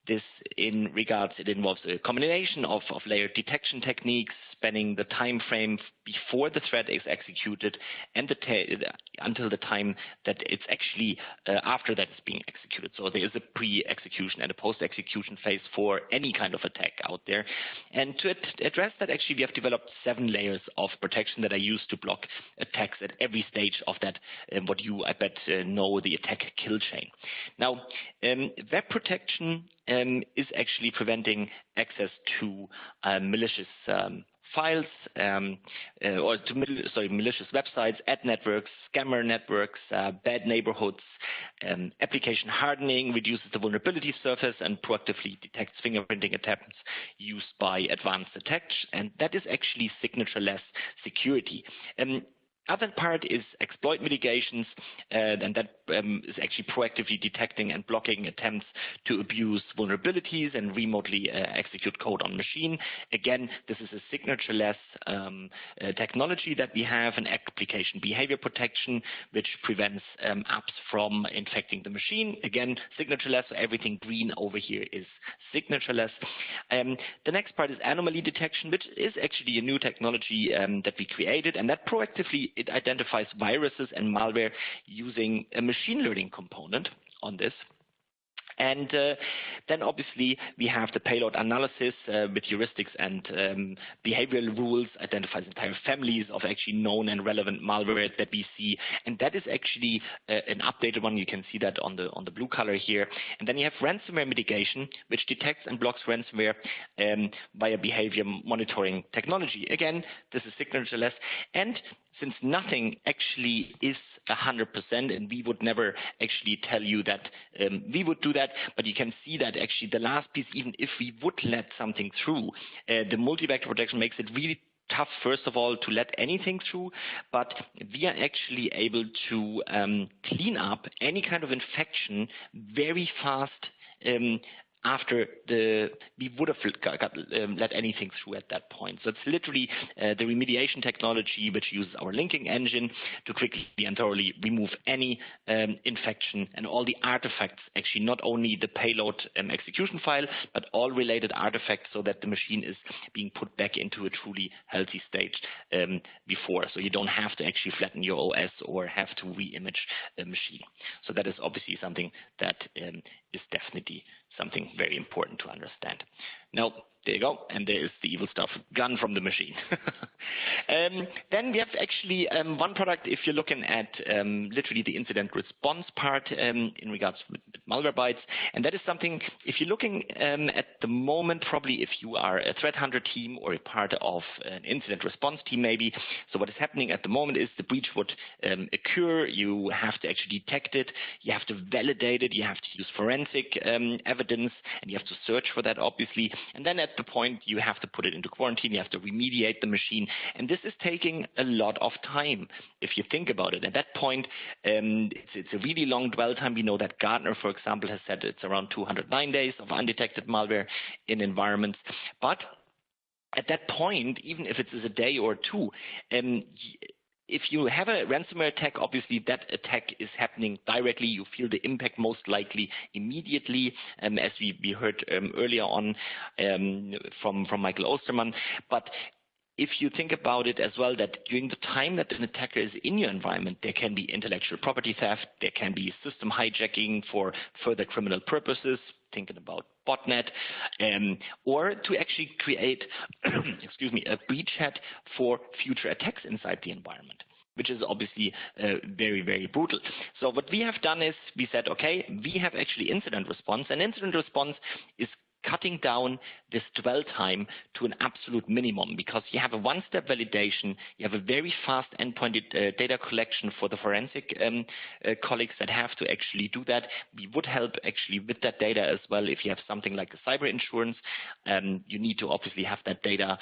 this in regards, it involves a combination of layered detection techniques spanning the time frame before the threat is executed and until the time that it's actually after that it's being executed. So there is a pre-execution and a post-execution phase for any kind of attack out there. And to address that, actually, we have developed 7 layers of protection that are used to block attacks at every stage of that, what you, I bet, know, the attack kill chain. Now, web protection is actually preventing access to malicious files or to malicious websites, ad networks, scammer networks, bad neighborhoods. Application hardening reduces the vulnerability surface and proactively detects fingerprinting attempts used by advanced attacks, and that is actually signature-less security. Other part is exploit mitigations, and that is actually proactively detecting and blocking attempts to abuse vulnerabilities and remotely execute code on machine. Again, this is a signature-less technology that we have, an application behavior protection, which prevents apps from infecting the machine. Again, signature-less, so everything green over here is signature-less. The next part is anomaly detection, which is actually a new technology that we created, and that proactively it identifies viruses and malware using a machine learning component on this. And then obviously we have the payload analysis with heuristics and behavioral rules, identifies entire families of actually known and relevant malware that we see. And that is actually an updated one. You can see that on the blue color here. And then you have ransomware mitigation, which detects and blocks ransomware via behavior monitoring technology. Again, this is signature-less. And since nothing actually is 100%, and we would never actually tell you that we would do that, but you can see that actually the last piece, even if we would let something through, the multi-vector protection makes it really tough, first of all, to let anything through, but we are actually able to clean up any kind of infection very fast after we would have let anything through at that point. So it's literally the remediation technology, which uses our linking engine to quickly and thoroughly remove any infection and all the artifacts, actually not only the payload execution file, but all related artifacts, so that the machine is being put back into a truly healthy state before. So you don't have to actually flatten your OS or have to re-image a machine. So that is obviously something that is definitely something very important to understand. Now, there you go, and there is the evil stuff gone from the machine. Then we have actually one product, if you're looking at literally the incident response part in regards with Malwarebytes, and that is something, if you're looking at the moment, probably if you are a threat hunter team or a part of an incident response team maybe, so what is happening at the moment is the breach would occur, you have to actually detect it, you have to validate it, you have to use forensic evidence, and you have to search for that, obviously, and then at the point you have to put it into quarantine, you have to remediate the machine, and this is taking a lot of time if you think about it. At that point, it's a really long dwell time. We know that Gartner, for example, has said it's around 209 days of undetected malware in environments, but at that point, even if it is a day or two, if you have a ransomware attack, obviously that attack is happening directly. You feel the impact most likely immediately, as we heard earlier on from Michael Osterman. But if you think about it as well, that during the time that an attacker is in your environment, there can be intellectual property theft, there can be system hijacking for further criminal purposes, thinking about botnet, or to actually create, excuse me, a beachhead for future attacks inside the environment, which is obviously very, very brutal. So what we have done is we said, okay, we have actually incident response, and incident response is cutting down this dwell time to an absolute minimum, because you have a one-step validation, you have a very fast endpoint data collection for the forensic colleagues that have to actually do that. We would help actually with that data as well. If you have something like a cyber insurance, you need to obviously have that data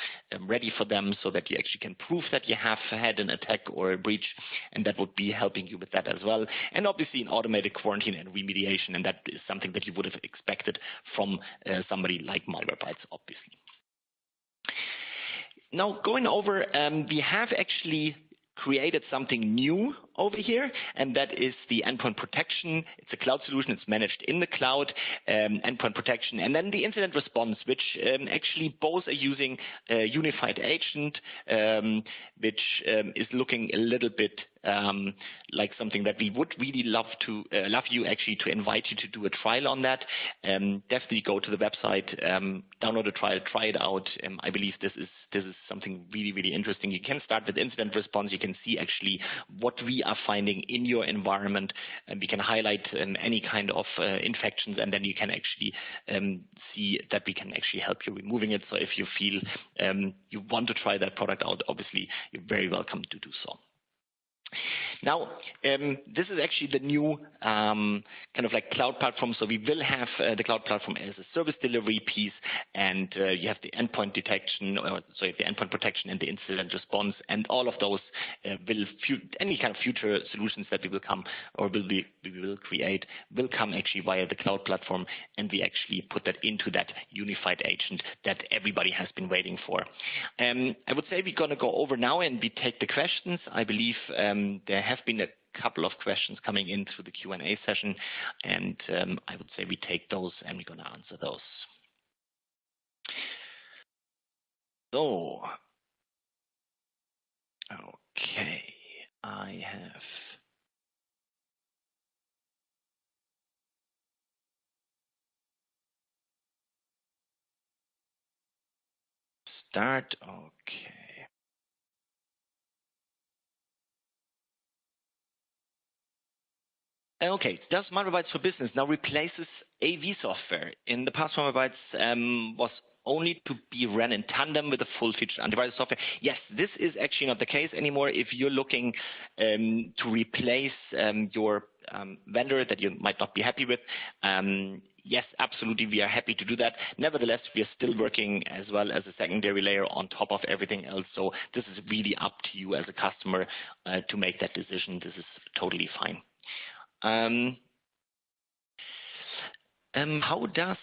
ready for them so that you actually can prove that you have had an attack or a breach, and that would be helping you with that as well. And obviously an automated quarantine and remediation, and that is something that you would have expected from somebody like Malwarebytes, obviously. Now, going over, we have actually created something new over here, and that is the endpoint protection. It's a cloud solution. It's managed in the cloud, endpoint protection, and then the incident response, which actually both are using a unified agent, which is looking a little bit like something that we would really love you actually to invite you to do a trial on that. Definitely go to the website, download a trial, try it out. I believe this is something really, really interesting. You can start with incident response. You can see actually what we are finding in your environment, and we can highlight any kind of infections, and then you can actually see that we can actually help you removing it. So if you feel you want to try that product out, obviously you're very welcome to do so. Now, this is actually the new kind of like cloud platform. So we will have the cloud platform as a service delivery piece, and you have the endpoint detection, the endpoint protection and the incident response, and all of those any kind of future solutions that we will come or we will create will come actually via the cloud platform, and we actually put that into that unified agent that everybody has been waiting for. I would say we're going to go over now and we take the questions. I believe there have been a couple of questions coming in through the Q&A session, and I would say we take those and we're going to answer those. So, okay, I have start. Okay. Okay, does Malwarebytes for Business now replaces AV software? In the past, Malwarebytes was only to be run in tandem with the full-featured antivirus software. Yes, this is actually not the case anymore. If you're looking to replace your vendor that you might not be happy with, yes, absolutely, we are happy to do that. Nevertheless, we are still working as well as a secondary layer on top of everything else. So this is really up to you as a customer to make that decision. This is totally fine. How does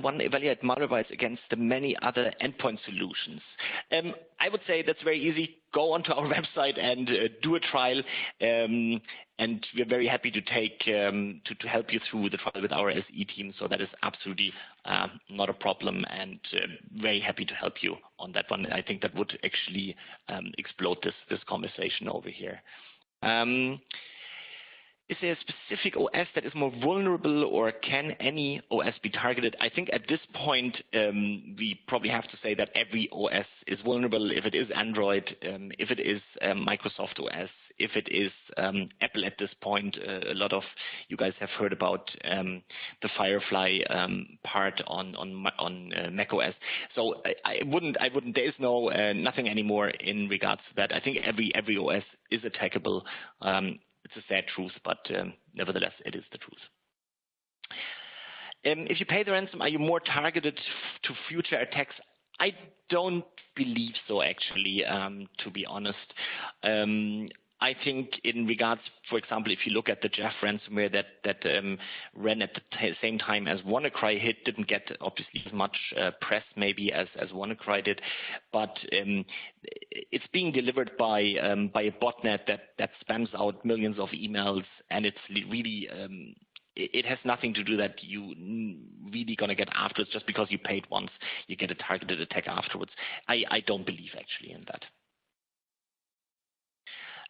one evaluate Malwarebytes against the many other endpoint solutions? I would say that's very easy. Go onto our website and do a trial, and we're very happy to take to help you through the trial with our SE team. So that is absolutely not a problem, and very happy to help you on that one. I think that would actually explode this conversation over here. Is there a specific OS that is more vulnerable, or can any OS be targeted? I think at this point, we probably have to say that every OS is vulnerable. If it is Android, if it is Microsoft OS, if it is Apple at this point, a lot of you guys have heard about the Firefly part on Mac OS. So I wouldn't. There is nothing anymore in regards to that. I think every OS is attackable. It's a sad truth, but nevertheless, it is the truth. If you pay the ransom, are you more targeted to future attacks? I don't believe so, actually, to be honest. I think in regards, for example, if you look at the Jeff ransomware that ran at the same time as WannaCry hit, didn't get obviously as much press maybe as WannaCry did, but it's being delivered by a botnet that spams out millions of emails, and it's really it has nothing to do that you really going to get after it just because you paid once, you get a targeted attack afterwards. I don't believe actually in that.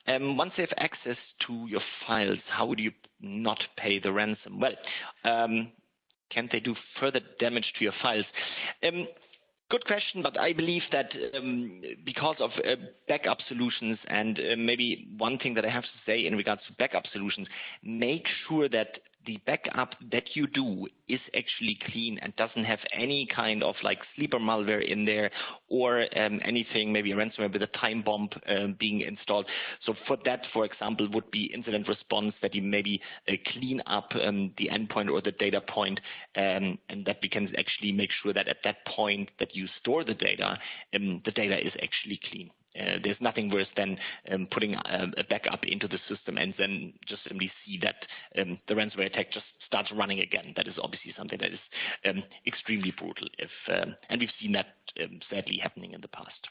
Once they have access to your files, how would you not pay the ransom? Well, can they do further damage to your files? Good question, but I believe that because of backup solutions, and maybe one thing that I have to say in regards to backup solutions, make sure that the backup that you do is actually clean and doesn't have any kind of like sleeper malware in there or anything, maybe a ransomware with a time bomb being installed. So for that, for example, would be incident response, that you maybe clean up the endpoint or the data point, and that we can actually make sure that at that point that you store the data is actually clean. There's nothing worse than putting a backup into the system and then just simply see that the ransomware attack just starts running again. That is obviously something that is extremely brutal, and we've seen that sadly happening in the past.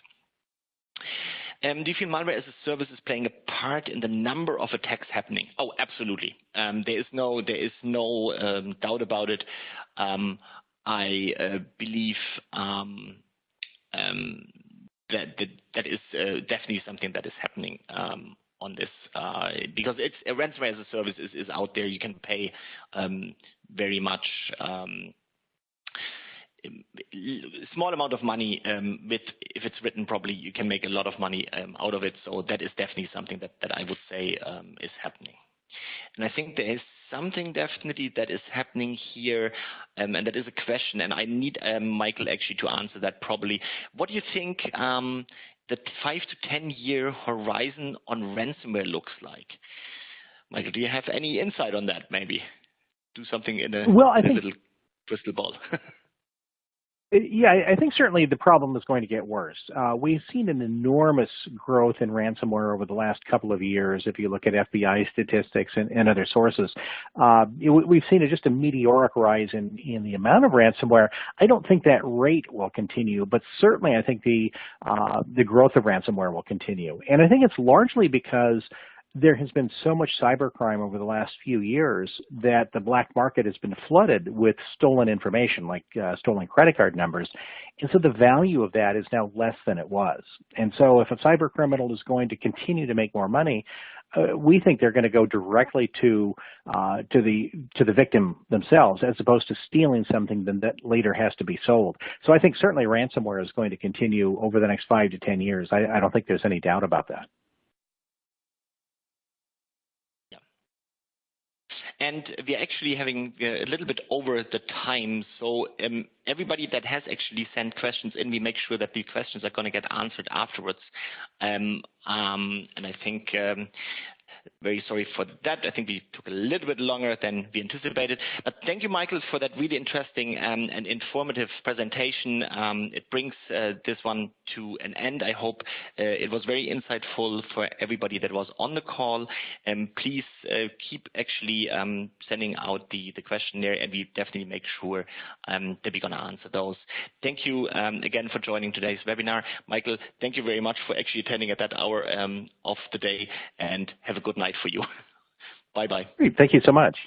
Do you feel malware as a service is playing a part in the number of attacks happening? Oh, absolutely. There is no doubt about it. I believe that is definitely something that is happening on this, because it's ransomware as a service is out there. You can pay very much small amount of money if it's written properly, you can make a lot of money out of it. So that is definitely something that I would say is happening. And I think there is something definitely that is happening here, and that is a question, and I need Michael actually to answer that probably. What do you think the 5 to 10 year horizon on ransomware looks like? Michael, do you have any insight on that? Maybe do something in a little crystal ball. Yeah, I think certainly the problem is going to get worse. We've seen an enormous growth in ransomware over the last couple of years. If you look at FBI statistics and other sources, we've seen just a meteoric rise in the amount of ransomware. I don't think that rate will continue, but certainly I think the growth of ransomware will continue. And I think it's largely because there has been so much cybercrime over the last few years that the black market has been flooded with stolen information, like stolen credit card numbers. And so the value of that is now less than it was. And so if a cyber criminal is going to continue to make more money, we think they're going to go directly to the victim themselves, as opposed to stealing something that later has to be sold. So I think certainly ransomware is going to continue over the next 5 to 10 years. I don't think there's any doubt about that. And we're actually having a little bit over the time, so everybody that has actually sent questions in, we make sure that the questions are going to get answered afterwards. And I think very sorry for that. I think we took a little bit longer than we anticipated. But thank you, Michael, for that really interesting and informative presentation. It brings this one to an end. I hope it was very insightful for everybody that was on the call. Please keep actually sending out the questionnaire, and we definitely make sure that we're going to answer those. Thank you again for joining today's webinar. Michael, thank you very much for actually attending at that hour of the day, and have a good night for you. Bye-bye. Great. Thank you so much.